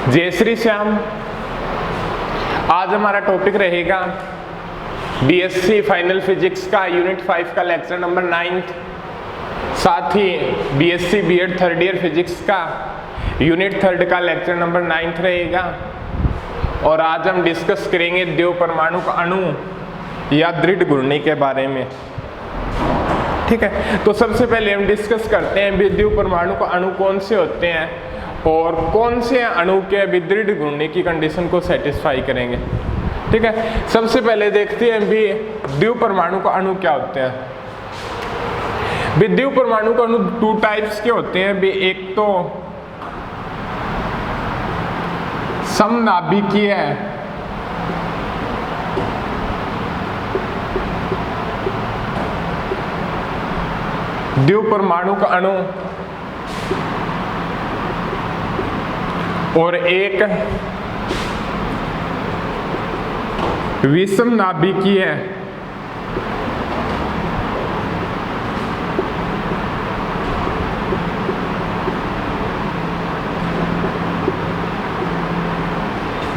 जय श्री श्याम। आज हमारा टॉपिक रहेगा बीएससी फाइनल फिजिक्स का यूनिट 5 का लेक्चर नंबर 9, साथ ही BSc BEd third year physics का यूनिट 3 का लेक्चर नंबर 9 रहेगा। और आज हम डिस्कस करेंगे द्रव परमाणु का अणु या दृढ़ घूर्णी के बारे में। ठीक है, तो सबसे पहले हम डिस्कस करते हैं द्रव परमाणु का अणु कौन से होते हैं और कौन से अणु के दृढ़ घूर्णी की कंडीशन को सेटिस्फाई करेंगे। ठीक है, सबसे पहले देखते हैं भी द्रव परमाणु का अणु क्या होते हैं। द्रव परमाणु का अणु 2 टाइप्स के होते हैं भी, एक तो समनाभिकीय द्रव परमाणु का अणु और एक विषमनाभिकीय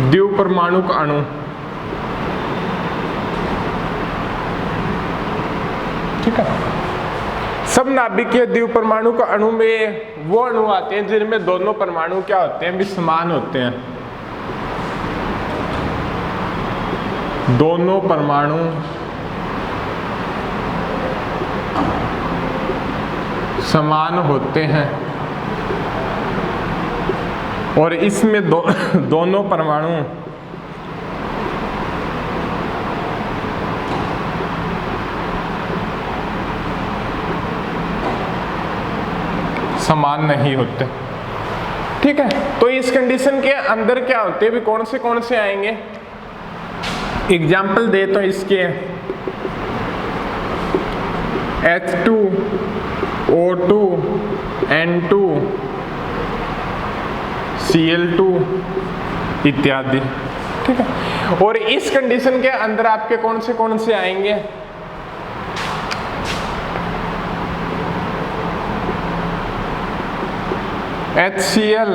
द्रव परमाणु का अणु। ठीक है, समनाभिकीय द्रव परमाणु का अणु में वो अणु आते हैं जिनमें दोनों परमाणु क्या होते हैं भी समान होते हैं। दोनों परमाणु समान होते हैं और इसमें दोनों परमाणु समान नहीं होते। ठीक है, तो इस कंडीशन के अंदर क्या होते हैं भी कौन से आएंगे। एग्जाम्पल दे तो इसके H2, O2, N2, Cl2 इत्यादि। ठीक है, और इस कंडीशन के अंदर आपके कौन से आएंगे। HCl,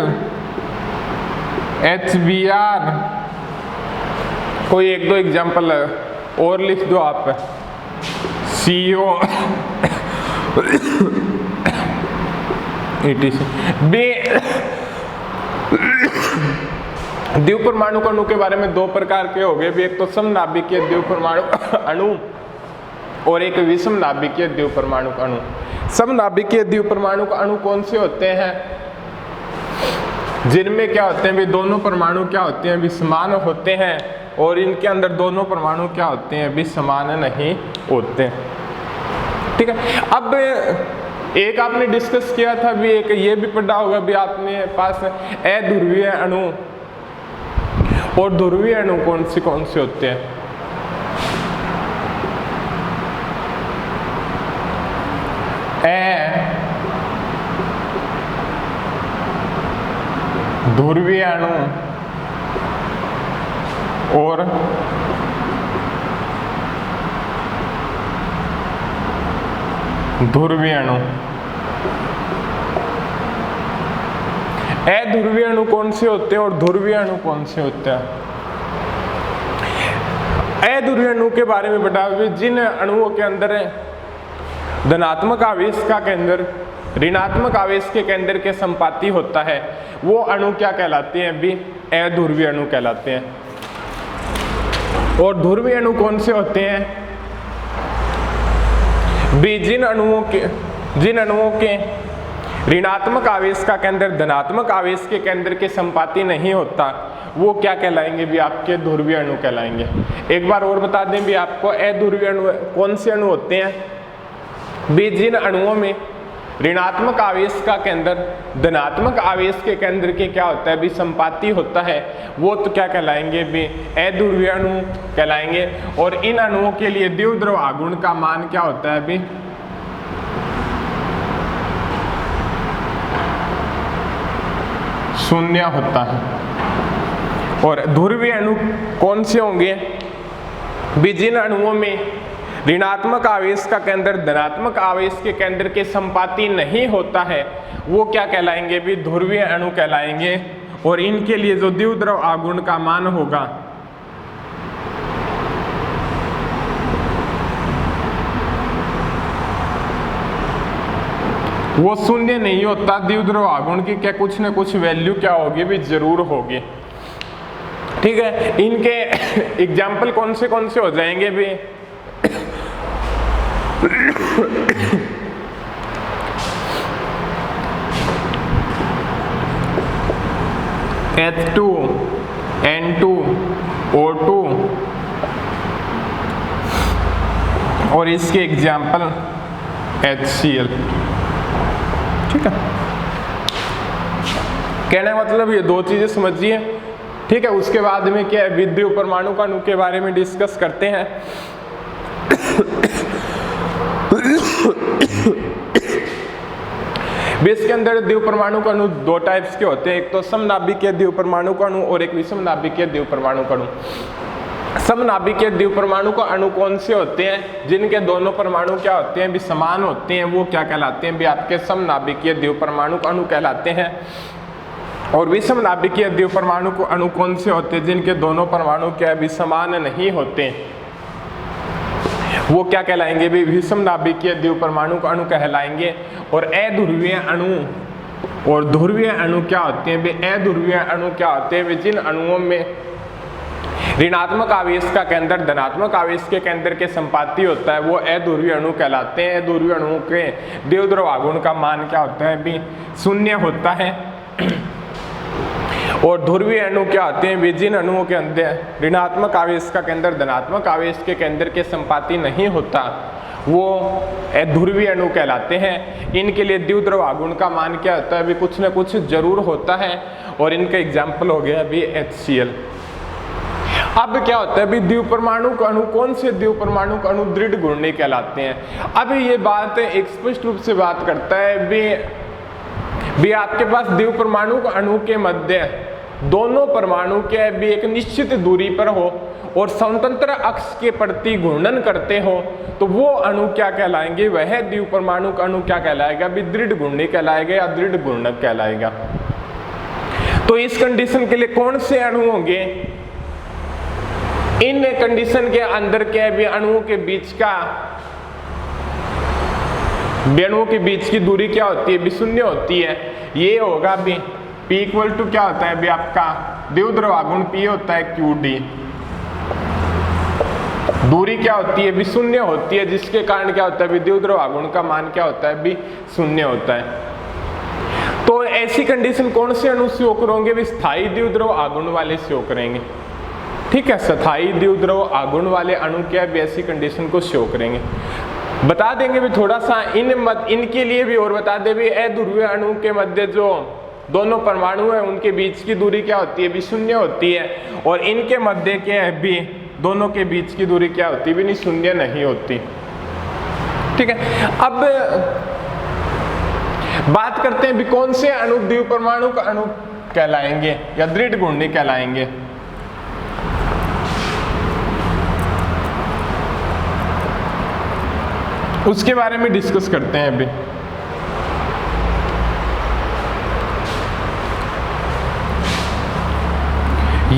HBr, कोई 1-2 एग्जाम्पल और लिख दो आप। CO द्रव परमाणु अणु के बारे में 2 प्रकार के हो गए भी, एक तो समनाभिकीय द्रव परमाणु अणु और एक विषमनाभिकीय द्रव परमाणु अणु। समनाभिकीय द्रव परमाणु अणु कौन से होते हैं जिनमें क्या होते हैं भी दोनों परमाणु क्या होते हैं भी समान होते हैं और इनके अंदर दोनों परमाणु क्या होते हैं भी समान नहीं होते। ठीक है, अब एक आपने डिस्कस किया था भी, एक ये भी पढ़ा होगा भी आपने पास अध्रुवीय अणु और ध्रुवीय अणु कौन से होते हैं। ध्रुवीय अणु और ध्रुवीय अणु। अध्रुवीय अणु कौन से होते हैं और ध्रुवीय अणु कौन से होते हैं। अध्रुवीय अणु के बारे में बता हुए जिन अणुओं के अंदर धनात्मक आवेश का केंद्र ऋणात्मक आवेश के केंद्र के संपाती होता है वो अणु क्या कहलाते हैं भी अध्रुवीय अणु कहलाते हैं। और ध्रुवीय अणु कौन से होते हैं भी जिन अणुओं के ऋणात्मक आवेश का केंद्र धनात्मक आवेश के केंद्र के संपाती नहीं होता वो क्या कहलाएंगे भी आपके ध्रुवीय अणु कहलाएंगे। एक बार और बता दें भी आपको अध्रुवीय अणु कौन से अणु होते हैं भी जिन अणुओं में ऋणात्मक आवेश का केंद्र धनात्मक आवेश के केंद्र के क्या होता है भी संपाती होता है वो तो क्या कहलाएंगे भी अध्रुवीय अणु कहलाएंगे। और इन अणुओं के लिए द्रव द्रव आघूर्ण का मान क्या होता है भी शून्य होता है। और ध्रुवीय अणु कौन से होंगे भी जिन अणुओं में ऋणात्मक आवेश का केंद्र धनात्मक आवेश के केंद्र के संपाती नहीं होता है वो क्या कहलाएंगे भी ध्रुवीय अणु कहलाएंगे। और इनके लिए जो द्विध्रुव आघूर्ण का मान होगा वो शून्य नहीं होता। द्विध्रुव आघूर्ण की क्या कुछ न कुछ वैल्यू क्या होगी भी जरूर होगी। ठीक है, इनके एग्जाम्पल कौन से हो जाएंगे भी H2, N2, O2 और इसके एग्जाम्पल HCl। ठीक है, कहने का मतलब ये दो चीजें समझिए। ठीक है, उसके बाद में क्या है, विद्युत परमाणु अणु के बारे में डिस्कस करते हैं। बेस के अंदर द्विपरमाणु अणु दो टाइप्स के होते हैं, एक तो समनाभिकीय द्विपरमाणु अणु और एक विषमनाभिकीय द्विपरमाणु अणु। समनाभिकीय द्विपरमाणु अणु कौन से होते हैं, जिनके दोनों परमाणु क्या होते हैं भी समान होते हैं, वो क्या कहलाते हैं भी आपके समनाभिकीय द्विपरमाणु अणु कहलाते हैं। और विषमनाभिकीय द्विपरमाणु अणु कौन से होते हैं, जिनके दोनों परमाणु क्या है भी समान नहीं होते, वो क्या कहलाएंगे भी विषमनाभिकीय द्विपरमाणु अणु कहलाएंगे। और अध्रुवीय अणु और ध्रुवीय अणु क्या होते हैं भी अध्रुवीय अणु क्या होते हैं, जिन अणुओं में ऋणात्मक आवेश का केंद्र धनात्मक आवेश के केंद्र के संपाती होता है, वो अध्रुवीय अणु कहलाते हैं। अध्रुवीय अणुओं के द्विध्रुव आघूर्ण का मान क्या होता है भी शून्य होता है। और ध्रुवीय अणु क्या होते हैं, जिन अणुओं के अंदर ऋणात्मक आवेश का केंद्र धनात्मक आवेश के केंद्र के संपाती नहीं होता, वो ध्रुवीय अणु कहलाते हैं। इनके लिए द्विध्रुव आघूर्ण का मान क्या होता है भी कुछ न कुछ जरूर होता है, और इनका एग्जाम्पल हो गया अभी HCl। अब क्या होता है भी द्विपरमाणु अणु कौन से द्विपरमाणु अणु दृढ़ घूर्णी कहलाते हैं। अब ये बात एक स्पष्ट रूप से बात करता है भी आपके पास द्विपरमाणु अणु के मध्य दोनों परमाणु के भी एक निश्चित दूरी पर हो और स्वतंत्र अक्ष के प्रति घूर्णन करते हो, तो वो अणु क्या कहलाएंगे, वह द्विपरमाणु अणु क्या कहलाएगा भी दृढ़ घूर्णी कहलाएगा या दृढ़ घूर्णक कहलाएगा। तो इस कंडीशन के लिए कौन से अणु होंगे, इन कंडीशन के अंदर क्या भी अणुओं के बीच का अणुओं के बीच की दूरी क्या होती है भी शून्य होती है। ये होगा भी P इक्वल टू क्या होता है भी आपका द्विध्रुव आघूर्ण P होता है QD। दूरी क्या होती है भी शून्य होती है, जिसके कारण क्या होता है भी द्विध्रुव आघूर्ण का मान क्या होता है भी शून्य होता है। तो ऐसी कंडीशन कौन से अणु शो करेंगे भी स्थायी द्विध्रुव आघूर्ण वाले शो करेंगे। ठीक है, स्थायी द्विध्रुव आघूर्ण वाले अणु क्या है ऐसी कंडीशन को शो करेंगे। बता देंगे भी थोड़ा सा इनके लिए भी, और बता दे भी अध्रुवीय अणु के मध्य जो दोनों परमाणु है उनके बीच की दूरी क्या होती है भी शून्य होती है, और इनके मध्य क्या है भी दोनों के बीच की दूरी क्या होती है भी नहीं शून्य नहीं होती। ठीक है, अब बात करते हैं भी कौन से अणु द्विपरमाणु का अणु कहलाएंगे या दृढ़ घूर्णी कहलाएंगे। उसके बारे में डिस्कस करते हैं अभी।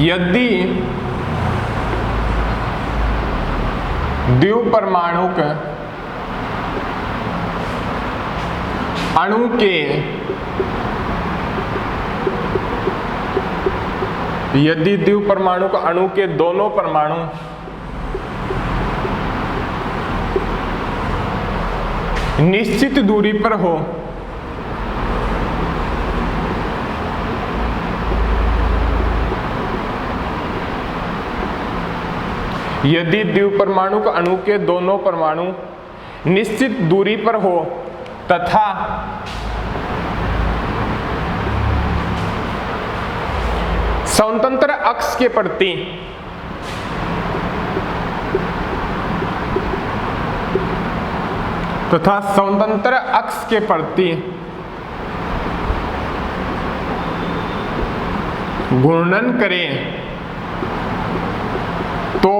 यदि द्विपरमाणुक अणु के अणु के दोनों परमाणु निश्चित दूरी पर हो यदि द्विपरमाणु अणु के दोनों परमाणु निश्चित दूरी पर हो तथा स्वतंत्र अक्ष के प्रति घूर्णन करें तो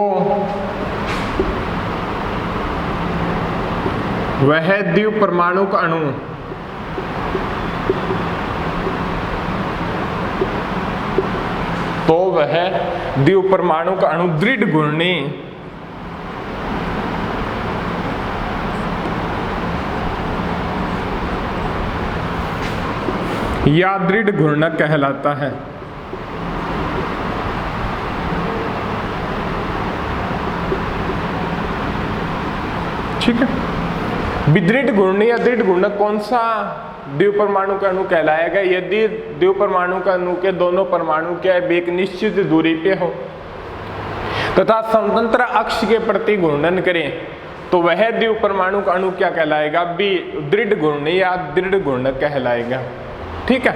वह द्विपरमाणु अणु तो वह द्विपरमाणु का अणु दृढ़ घूर्णी या दृढ़ घूर्णक कहलाता है। ठीक है, विदृढ़ घूर्णी या दृढ़ घूर्णक कौन सा द्विपरमाणु का अणु कहलाएगा? यदि द्विपरमाणु का अणु के दोनों परमाणु क्या एक निश्चित दूरी पे हो तथा स्वतंत्र अक्ष के प्रति घूर्णन करें तो वह द्विपरमाणु का अणु क्या कहलाएगा? दृढ़ घूर्णी या दृढ़ घूर्णक कहलाएगा। ठीक है,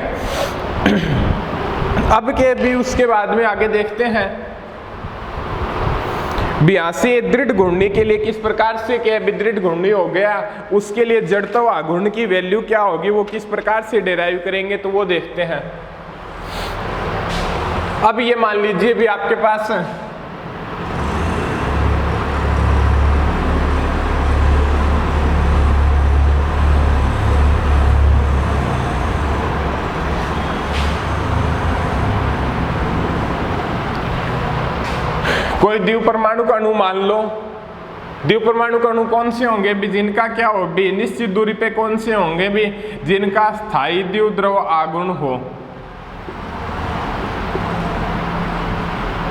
अब के भी उसके बाद में आगे देखते हैं यहाँ से दृढ़ घूर्णी के लिए किस प्रकार से क्या दृढ़ घूर्णी हो गया, उसके लिए जड़ता व आघूर्ण की वैल्यू क्या होगी, वो किस प्रकार से डिराइव करेंगे, तो वो देखते हैं। अब ये मान लीजिए भी आपके पास कोई द्विपरमाणु का अणु मान लो। द्विपरमाणु का अणु कौन से होंगे भी, जिनका क्या हो भी निश्चित दूरी पे कौन से होंगे भी, जिनका स्थायी द्विध्रुव आघूर्ण हो।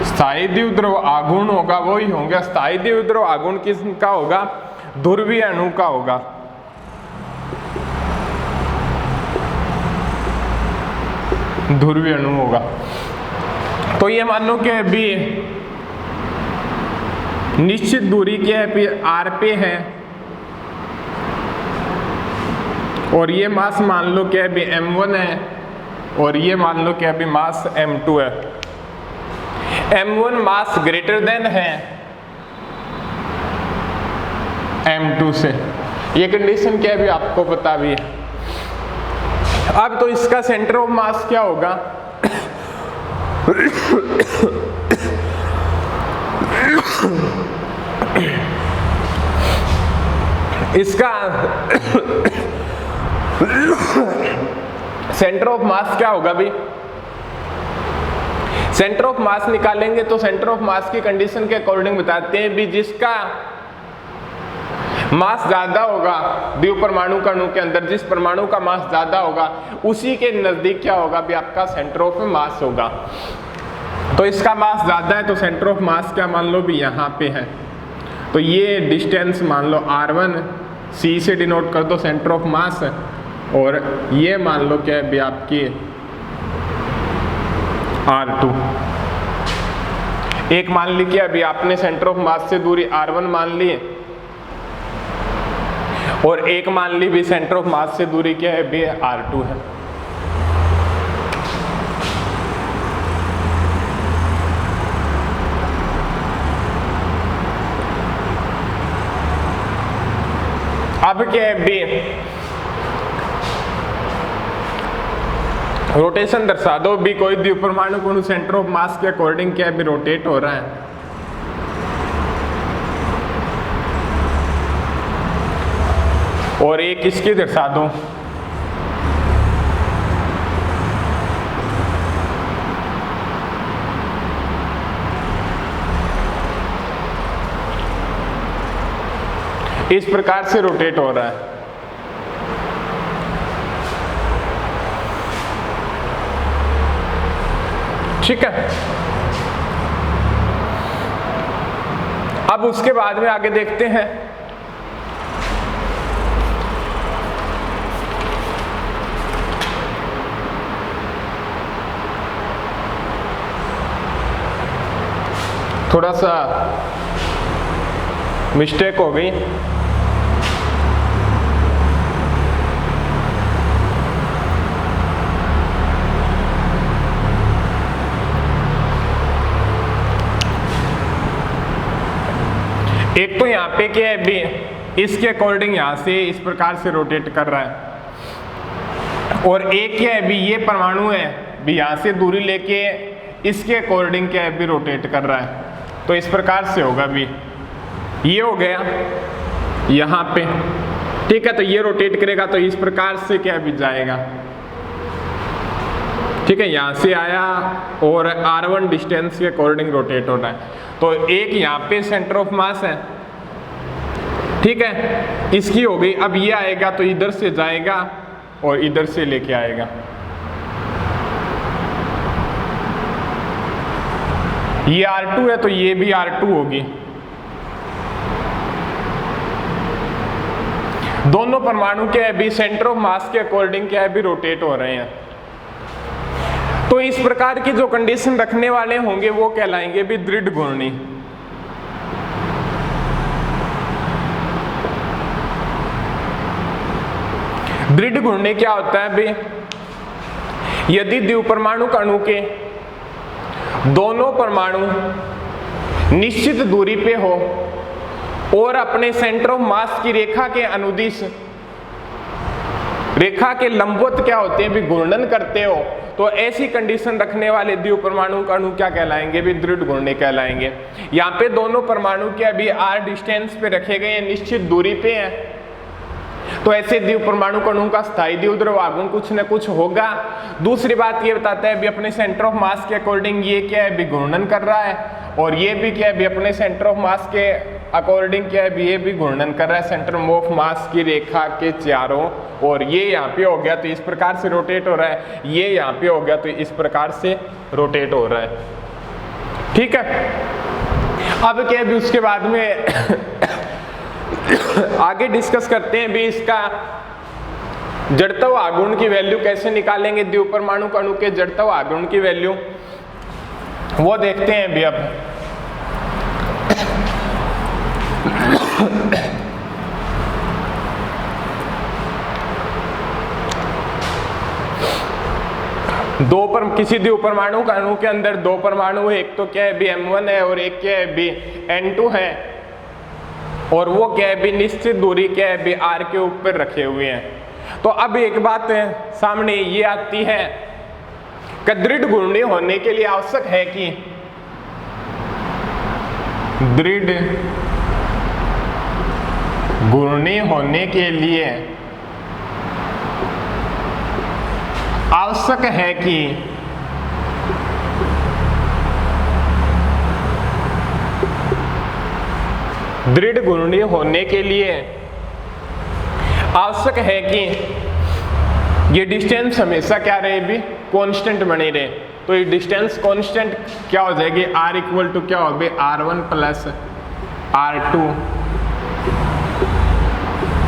स्थायी द्विध्रुव आघूर्ण होगा वही होंगे। स्थायी द्विध्रुव आघूर्ण किसका होगा? ध्रुवीय अणु का होगा। ध्रुवीय अणु होगा। तो ये मान लो कि भी निश्चित दूरी क्या है आर पे है और ये मास मान लो क्या है m1 है और ये मान लो क्या है मास m2 है। m1 मास ग्रेटर देन है m2 से, ये कंडीशन क्या है भी आपको पता भी है। अब तो इसका सेंटर ऑफ मास क्या होगा? इसका सेंटर ऑफ मास क्या होगा भी? सेंटर ऑफ मास निकालेंगे तो सेंटर ऑफ मास की कंडीशन के अकॉर्डिंग बताते हैं भी जिसका मास ज्यादा होगा द्विपरमाणु का अणु के अंदर, जिस परमाणु का मास ज्यादा होगा उसी के नजदीक क्या होगा भी आपका सेंटर ऑफ मास होगा। तो इसका मास ज्यादा है तो सेंटर ऑफ मास क्या मान लो भी यहाँ पे है। तो ये डिस्टेंस मान लो r1, c से डिनोट कर दो सेंटर ऑफ मास, और ये मान लो क्या है भी आपकी r2। एक मान ली क्या अभी आपने सेंटर ऑफ मास से दूरी r1 मान ली और एक मान ली भी सेंटर ऑफ मास से दूरी क्या है भी r2 है। अब क्या है बी, रोटेशन दर्शा दो भी कोई द्विपरमाणु को सेंटर ऑफ मास के अकॉर्डिंग क्या है भी रोटेट हो रहा है। और एक इसकी दर्शा दो। इस प्रकार से रोटेट हो रहा है। ठीक है, अब उसके बाद में आगे देखते हैं। थोड़ा सा मिस्टेक हो गई। एक तो यहाँ पे क्या है भी इसके अकॉर्डिंग यहाँ से इस प्रकार से रोटेट कर रहा है, और एक क्या है भी ये परमाणु है भी यहाँ से दूरी लेके इसके अकॉर्डिंग क्या है भी रोटेट कर रहा है। तो इस प्रकार से होगा भी, ये हो गया यहाँ पे। ठीक है, तो ये रोटेट करेगा तो इस प्रकार से क्या भी जाएगा। ठीक है, यहाँ से आया और r1 डिस्टेंस के अकॉर्डिंग रोटेट हो रहा है। तो एक यहाँ पे सेंटर ऑफ मास है, ठीक है, इसकी हो गई। अब ये आएगा तो इधर से जाएगा और इधर से लेके आएगा। ये R2 है तो ये भी R2 होगी। दोनों परमाणु क्या है भी सेंटर ऑफ मास के अकॉर्डिंग क्या है भी रोटेट हो रहे हैं। तो इस प्रकार की जो कंडीशन रखने वाले होंगे वो कहलाएंगे भी दृढ़ घूर्णी। दृढ़ घूर्णी क्या होता है भी, यदि द्विपरमाणु अणु के दोनों परमाणु निश्चित दूरी पे हो और अपने सेंटर ऑफ मास की रेखा के अनुदिश रेखा के लंबवत क्या होते हैं भी घूर्णन करते हो, तो ऐसी कंडीशन रखने वाले द्विपरमाणु अणु क्या कहलाएंगे भी दृढ़ घूर्णी कहलाएंगे। यहाँ पे दोनों परमाणु क्या भी r डिस्टेंस पे रखे गए हैं, निश्चित दूरी पे हैं, तो ऐसे द्विपरमाणु अणु का स्थायी द्विध्रुव आघूर्ण कुछ न कुछ होगा। दूसरी बात ये बताता है भी अपने सेंटर ऑफ मास के अकॉर्डिंग ये क्या है भी घूर्णन कर रहा है, और ये भी क्या है भी अपने सेंटर ऑफ मास के अकॉर्डिंग क्या है भी ये भी घूर्णन कर रहा है सेंटर ऑफ मास की रेखा के चारों। और ये यहाँ पे हो गया तो इस प्रकार से रोटेट हो रहा है, ये यहाँ पे हो गया तो इस प्रकार से रोटेट हो रहा है। ठीक है, अब क्या है भी उसके बाद में आगे डिस्कस करते हैं भी इसका जड़त्व आघूर्ण की वैल्यू कैसे निकालेंगे। द्विपरमाणु अणु के जड़त्व आघूर्ण की वैल्यू वो देखते हैं भी। अब किसी द्विपरमाणु अणु के अंदर दो परमाणु है, एक तो क्या है भी M1 है और एक क्या है भी N2 है, और वो क्या है भी निश्चित दूरी क्या है भी r के ऊपर रखे हुए हैं। तो अब एक बात सामने ये आती है कि दृढ़ घूर्णी होने के लिए आवश्यक है कि दृढ़ घूर्णी होने के लिए आवश्यक है कि दृढ़ घूर्णी होने के लिए आवश्यक है कि ये डिस्टेंस हमेशा क्या रहे भी कांस्टेंट बनी रहे। तो ये डिस्टेंस कांस्टेंट क्या हो जाएगी r इक्वल टू क्या हो गई r1 प्लस r2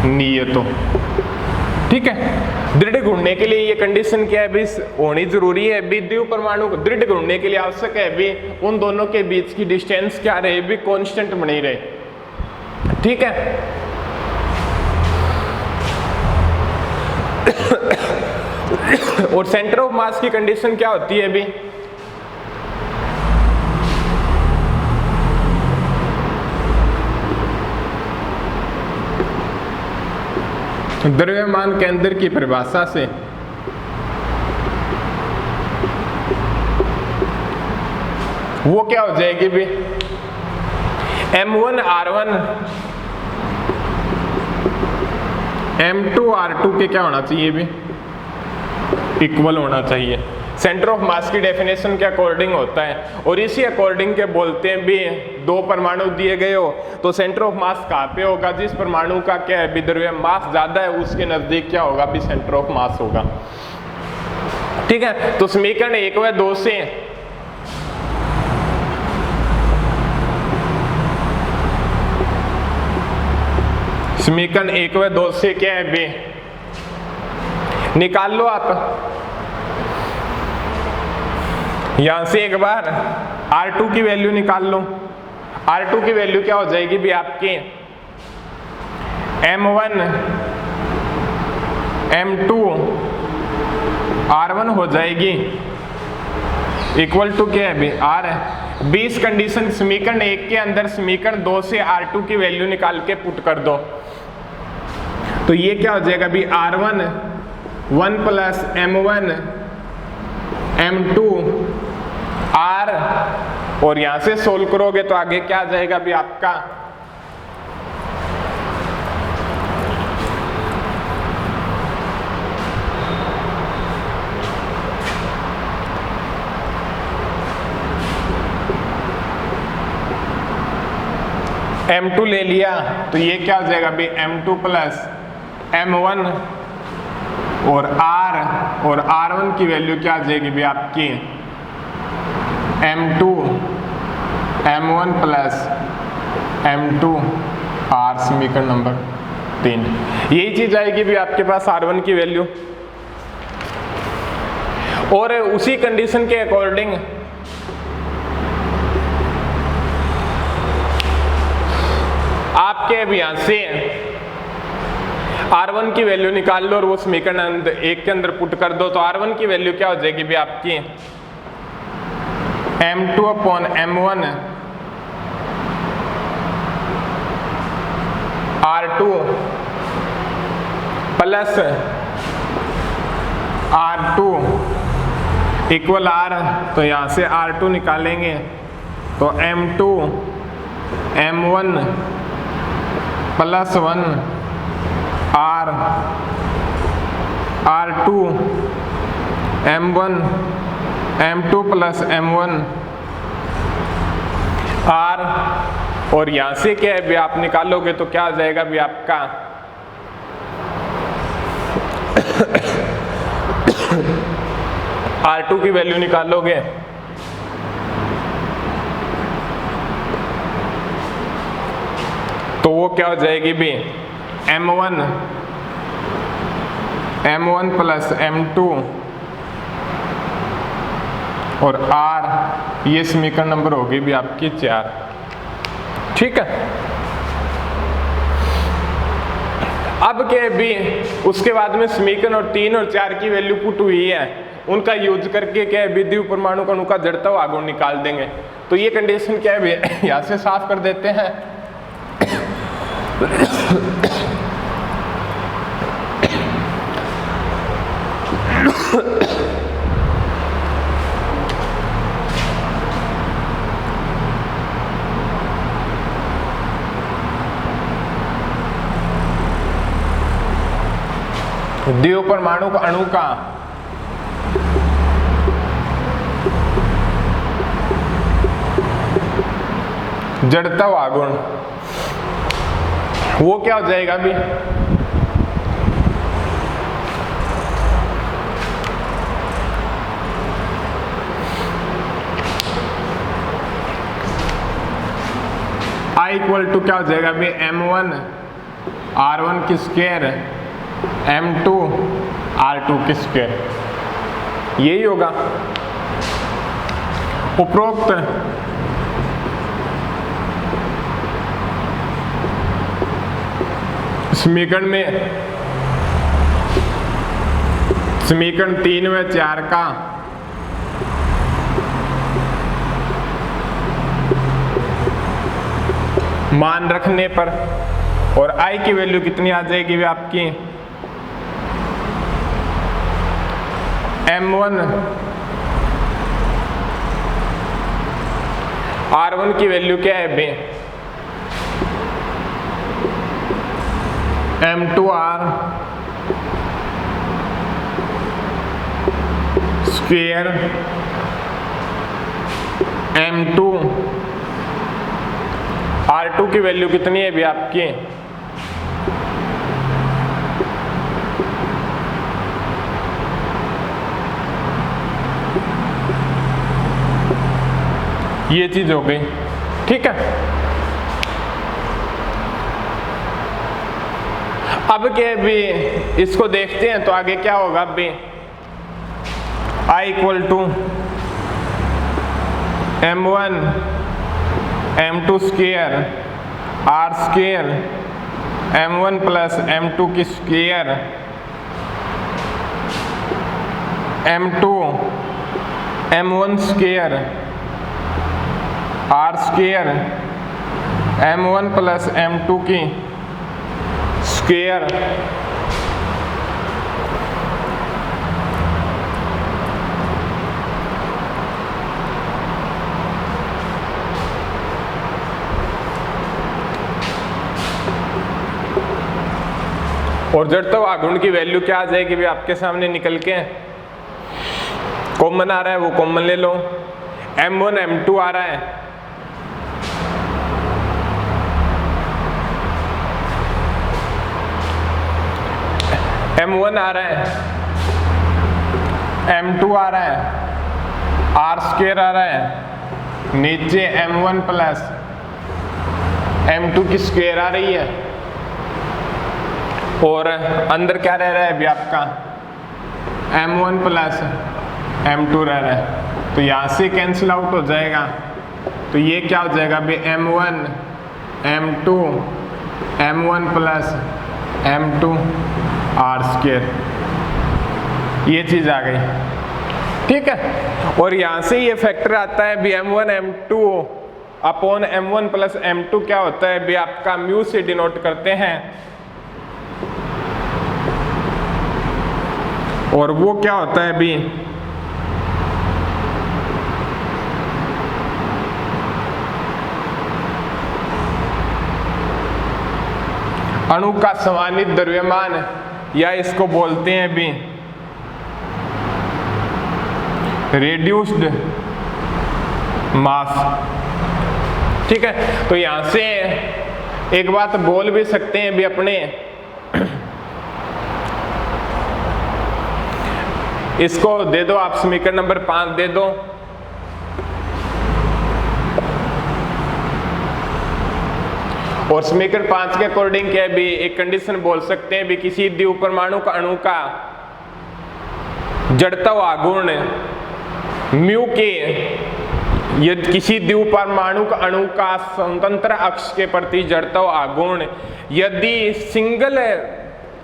नियतो। ठीक है, दृढ़ घूर्णने के लिए ये कंडीशन क्या है भी होनी जरूरी है भी। द्विपरमाणु दृढ़ घूर्णने के लिए आवश्यक है भी उन दोनों के बीच की डिस्टेंस क्या रहे भी कांस्टेंट बनी रहे। ठीक है, और सेंटर ऑफ मास की कंडीशन क्या होती है भी, द्रव्यमान केंद्र की परिभाषा से वो क्या हो जाएगी भी M1 R1 M2 R2 के क्या होना चाहिए भी इक्वल होना चाहिए। सेंटर ऑफ मास की डेफिनेशन के अकॉर्डिंग होता है, और इसी अकॉर्डिंग के बोलते हैं भी दो परमाणु दिए गए हो तो सेंटर ऑफ मास कहाँ पे होगा, जिस परमाणु का क्या है भी द्रव्यमान मास ज्यादा है उसके नजदीक क्या होगा भी सेंटर ऑफ मास होगा। ठीक है, तो समीकरण 1 व 2 से समीकरण 1 व 2 से क्या है बे निकाल लो आप। यहां से एक बार R2 की वैल्यू निकाल लो। R2 की वैल्यू क्या हो जाएगी भी आपके M1 M2 R1 हो जाएगी इक्वल टू क्या है भी R है। 20 कंडीशन समीकरण 1 के अंदर समीकरण 2 से R2 की वैल्यू निकाल के पुट कर दो, तो ये क्या हो जाएगा भी R1 1 plus M1 M2 R, और यहां से सोल्व करोगे तो आगे क्या आ जाएगा भी आपका M2 ले लिया तो ये क्या हो जाएगा भाई, M2 प्लस M1 और R1 की वैल्यू क्या आ जाएगी भाई आपकी, M2 M1 plus M2 R, समीकरण नंबर 3। यही चीज आएगी भी आपके पास R1 की वैल्यू। और उसी कंडीशन के अकॉर्डिंग आपके अब यहां से R1 की वैल्यू निकाल लो और वो समीकरण 1 के अंदर पुट कर दो, तो R1 की वैल्यू क्या हो जाएगी भी आपकी, M2 upon M1 R2 plus R2 equal R, तो यहां से R2 निकालेंगे तो M2 M1 plus 1 R2 M1 M2 plus M1 R, और यहां से क्या है भी आप निकालोगे तो क्या आ जाएगा भी आपका R2 की वैल्यू निकालोगे तो वो क्या हो जाएगी भी M1 प्लस M2 और R, ये समीकरण नंबर होगी भी आपकी 4। ठीक है, अब क्या भी उसके बाद में समीकरण और 3 और 4 की वैल्यू पुट हुई है, उनका यूज करके क्या है द्वितीय परमाणु कणों का जड़त्व आघूर्ण निकाल देंगे। तो ये कंडीशन क्या है यहां से साफ कर देते हैं। द्वितीय परमाणु अणु का जड़त्व आघूर्ण वो क्या हो जाएगा अभी, I इक्वल टू क्या हो जाएगा अभी, M1 R1 की स्क्वायर M2 R2 की स्क्वायर, यही होगा। उपरोक्त समीकरण में समीकरण 3 व 4 का मान रखने पर और I की वैल्यू कितनी आ जाएगी वे आपकी, M1 R1 की वैल्यू क्या है बे, M2 R square M2 R2 की वैल्यू कितनी है भी आपकी, ये चीज हो गई। ठीक है, अब क्या भी इसको देखते हैं तो आगे क्या होगा। अब भी I equal to M1 M2 square R square M1 plus M2 की square M2 M1 square R square M1 plus M2 की स्क्वायर और जड़त्व आघूर्ण की वैल्यू क्या आ जाएगी भी आपके सामने निकल के, कॉमन आ रहा है वो कॉमन ले लो। M1 M2 आ रहा है m1 आ रहा है, m2 आ रहा है, आर स्क्वायर आ रहा है, नीचे m1 प्लस m2 की स्क्वायर आ रही है, और अंदर क्या रह रहा है अभी आपका m1 प्लस m2 रह रहा है, तो यहाँ से कैंसिल आउट हो जाएगा, तो ये क्या हो जाएगा अभी m1 m2 m1 plus m2 are square, ये चीज आ गई, ठीक है। और यहाँ से ये फैक्टर आता है भी m1 m2 upon m1 plus m2 क्या होता है भी आपका म्यू से डिनोट करते हैं, और वो क्या होता है भी अणु का समानित द्रव्यमान, या इसको बोलते हैं भी रेड्यूस्ड मास, ठीक है। तो यहां से एक बात बोल भी सकते हैं भी अपने, इसको दे दो आप समीकरण नंबर 5 दे दो, और समीकरण 5 के अकॉर्डिंग क्या है भी एक कंडीशन बोल सकते हैं भी किसी द्विपरमाणु का अणु का जड़ता आघूर्ण म्यू के, यदि किसी द्विपरमाणु का अणु का स्वतंत्र अक्ष के प्रति जड़ता आघूर्ण यदि सिंगल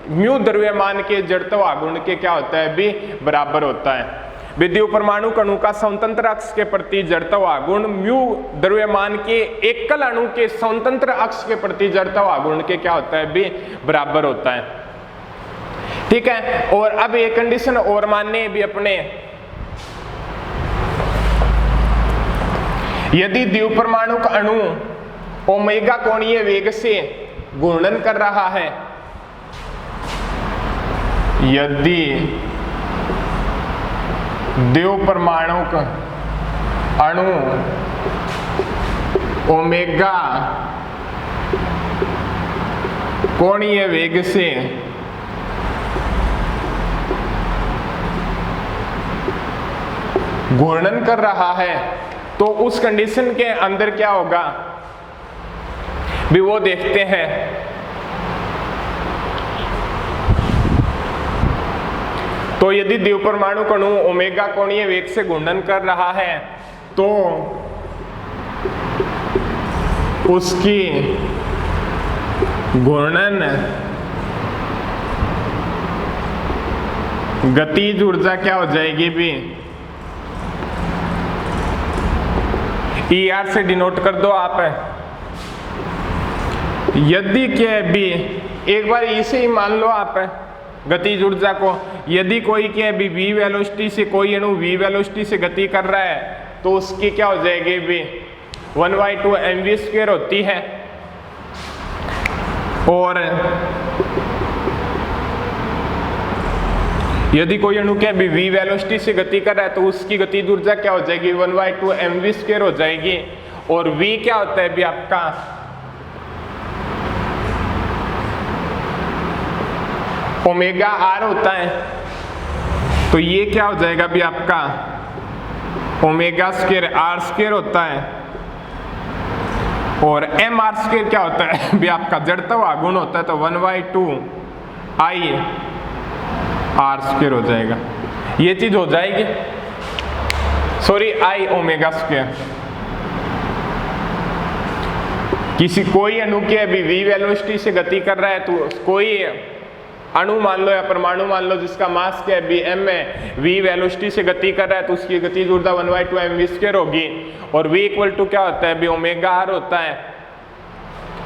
म्यू द्रव्यमान के जड़ता आघूर्ण के क्या होता है भी बराबर होता है। द्विपरमाणु अणु का स्वतंत्र अक्ष के प्रति जड़ता आघूर्ण म्यू द्रव्यमान के एकल अणु के स्वतंत्र अक्ष के प्रति जड़ता आघूर्ण के क्या होता है भी बराबर होता है, ठीक है। और अब ये कंडीशन और मानने भी अपने, यदि द्विपरमाणु का अणु ओमेगा कोणीय वेग से घूर्णन कर रहा है, यदि द्विपरमाणु का अणु ओमेगा कोणीय वेग से घूर्णन कर रहा है, तो उस कंडीशन के अंदर क्या होगा भी वो देखते हैं। तो यदि द्विपरमाणु अणु ओमेगा कोणीय वेग से घूर्णन कर रहा है तो उसकी घूर्णन गतिज ऊर्जा क्या हो जाएगी भी ER से डिनोट कर दो आप। यदि क्या भी एक बार इसे ही मान लो आप गतिज ऊर्जा को, यदि कोई क्या भी v वेलोसिटी से कोई अणु v वेलोसिटी से गति कर रहा है तो उसकी क्या हो जाएगी भी 1/2 mv² होती है, और यदि कोई अणु क्या भी v वेलोसिटी से गति कर रहा है तो उसकी गतिज ऊर्जा क्या हो जाएगी 1/2 mv² हो जाएगी। और v क्या होता है भी आपका ओमेगा r होता है, तो ये क्या हो जाएगा भी आपका ओमेगा स्क्वायर r² होता है, और mr² क्या होता है भी आपका जड़ता आघूर्ण होता है, तो 1/2 I r² हो जाएगा। ये चीज हो जाएगी, सॉरी I ओमेगा स्क्वायर। किसी कोई अणु के अभी v वेलोसिटी से गति कर रहा है तो कोई अणु मान लो या परमाणु मान लो जिसका मास क्या है भी m है, v वेलोसिटी से गति कर रहा है तो उसकी गतिज ऊर्जा 1/2 mv² होगी, और v इक्वल टू क्या होता है भी ओमेगा r होता है।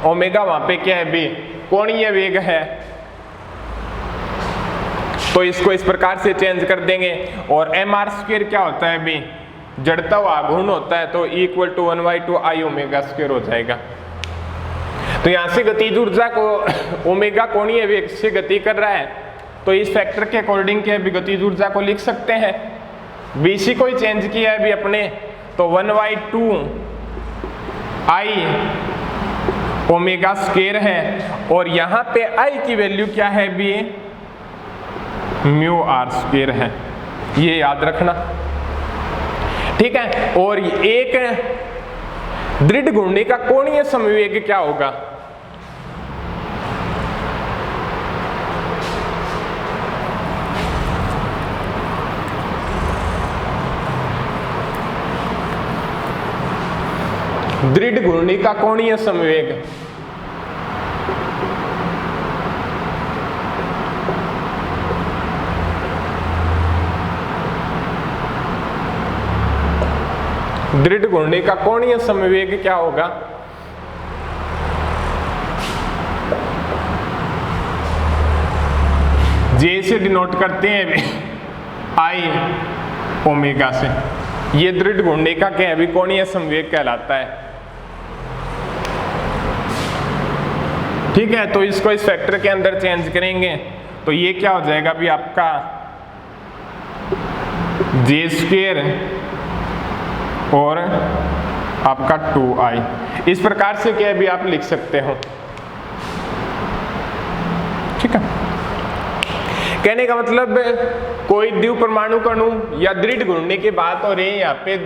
ओमेगा वहां पे क्या है भी कोणीय वेग है, तो इसको इस प्रकार से चेंज कर देंगे। और mr² क्या होता है भी जड़ता आघूर्ण होता है, तो E इक्वल टू 1/2 I ओमेगा² हो जाएगा। तो यहां से गतिज ऊर्जा को ओमेगा कोणीय वेग से गति कर रहा है, तो इस फैक्टर के अकॉर्डिंग क्या भी गतिज ऊर्जा को लिख सकते हैं। BC को ही चेंज किया है भी अपने, तो 1/2 I ओमेगा² है, और यहां पे I की वैल्यू क्या है भी म्यू आर स्क्वायर है, ये याद रखना। ठीक है, और एक दृढ़ घूर्णी का कोणीय समवेग क्या होगा? दृढ़ घूर्णी का कोणीय समवेग दृढ़ घूर्णी का कोणीय समवेग क्या होगा? जे से डिनोट करते हैं आई ओमेगा से। ये दृढ़ घूर्णी का क्या है? अभी कोणीय समवेग कहलाता है। ठीक है, तो इसको इस फैक्टर के अंदर चेंज करेंगे तो ये क्या हो जाएगा अभी आपका जे स्क्वायर और आपका 2i। इस प्रकार से क्या भी आप लिख सकते हो। ठीक है, कहने का मतलब कोई द्विपरमाणु अणु या दृढ़ घूर्णी की बात हो रही है यहाँ पे।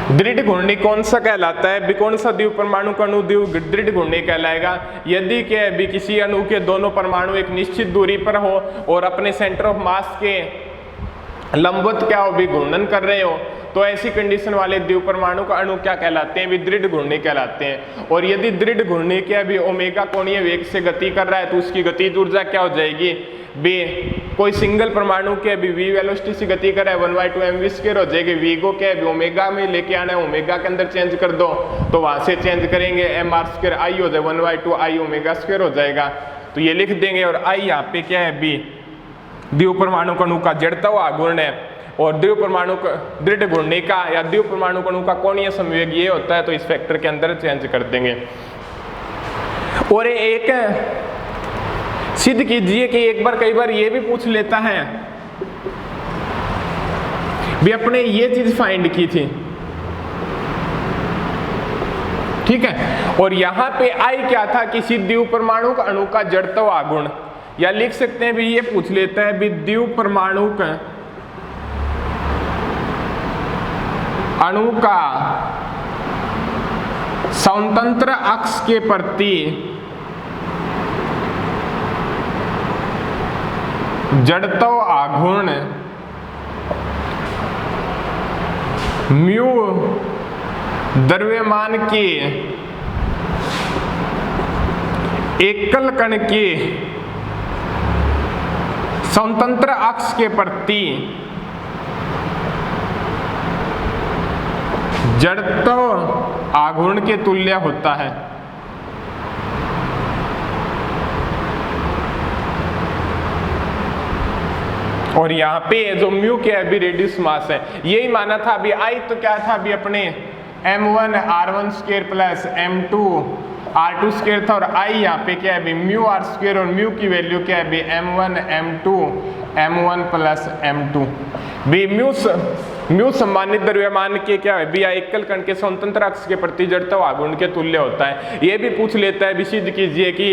दृढ़ घूर्णी कौन सा कहलाता है? कौन सा द्विपरमाणु अणु दृढ़ घूर्णी कहलाएगा? यदि के भी किसी अणु के दोनों परमाणु एक निश्चित दूरी पर हो और अपने सेंटर ऑफ मास के लंबवत क्या हो भी घूर्णन कर रहे हो, तो ऐसी कंडीशन वाले द्विपरमाणु का अणु क्या कहलाते हैं? भी दृढ़ घूर्णी कहलाते हैं। और यदि दृढ़ घूर्णी के अभी ओमेगा कोणीय वेग से गति कर रहा है तो उसकी गतिज ऊर्जा क्या हो जाएगी? बी कोई सिंगल परमाणु के अभी वी वेलोसिटी से गति कर रहा है 1/2 mv स्क्वायर हो जाएगी। वी को क्या है ओमेगा में लेके आना है, ओमेगा के अंदर चेंज कर दो तो वहां से चेंज करेंगे mr स्क्वायर आई हो जाए 1/2 i ओमेगा स्क्वायर हो जाएगा। तो ये लिख देंगे। और आई यहाँ पे क्या है? बी द्विपरमाणु अणु का जड़ता हुआ आघूर्ण है और द्विपरमाणु दृढ़ घूर्णी का या द्विपरमाणु अणु का कोणीय संवेग ये होता है, तो इस फैक्टर के अंदर चेंज कर देंगे। और एक सिद्ध कीजिए कि एक बार कई बार ये भी पूछ लेता है भी अपने ये चीज फाइंड की थी। ठीक है, और यहां पे आई क्या था? किसी द्विपरमाणु अणु का जड़ता हुआ आघूर्ण, या लिख सकते हैं भी ये पूछ लेता है भी द्विपरमाणु अणु का स्वतंत्र अक्ष के प्रति जड़ता आघूर्ण म्यू द्रव्यमान के एकल कण के स्वतंत्र अक्ष के प्रति जड़ता आघूर्ण के तुल्य होता है। और यहाँ पे जो म्यू के अभी रेडियस मास है, यही माना था अभी आई तो क्या था अभी अपने m1 r1 square plus m2 r2 square था। और आई यहाँ पे क्या है अभी म्यू आर स्क्वायर और म्यू की वैल्यू क्या है अभी m1 m2 m1 plus m2। भी म्यू सम्मानित द्रव्यमान के क्या है भी एकल कण के स्वतंत्र अक्ष के प्रति जड़ता आघूर्ण के तुल्य होता है। ये भी पूछ लेता है भी सिद्ध कीजिए कि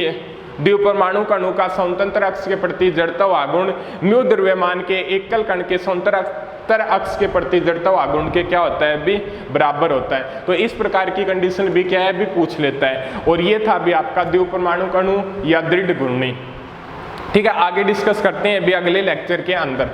द्विपरमाणु अणु का स्वतंत्र अक्ष के प्रति जड़ता आघूर्ण म्यू द्रव्यमान के एकल कण के स्वतंत्र अक्ष के प्रति जड़ता आघूर्ण के क्या होता है भी बराबर होता है। तो इस प्रकार की कंडीशन भी क्या है भी पूछ लेता है। और ये था भी आपका द्विपरमाणु अणु या दृढ़ घूर्णी। ठीक है, आगे डिस्कस करते हैं अभी अगले लेक्चर के अंदर।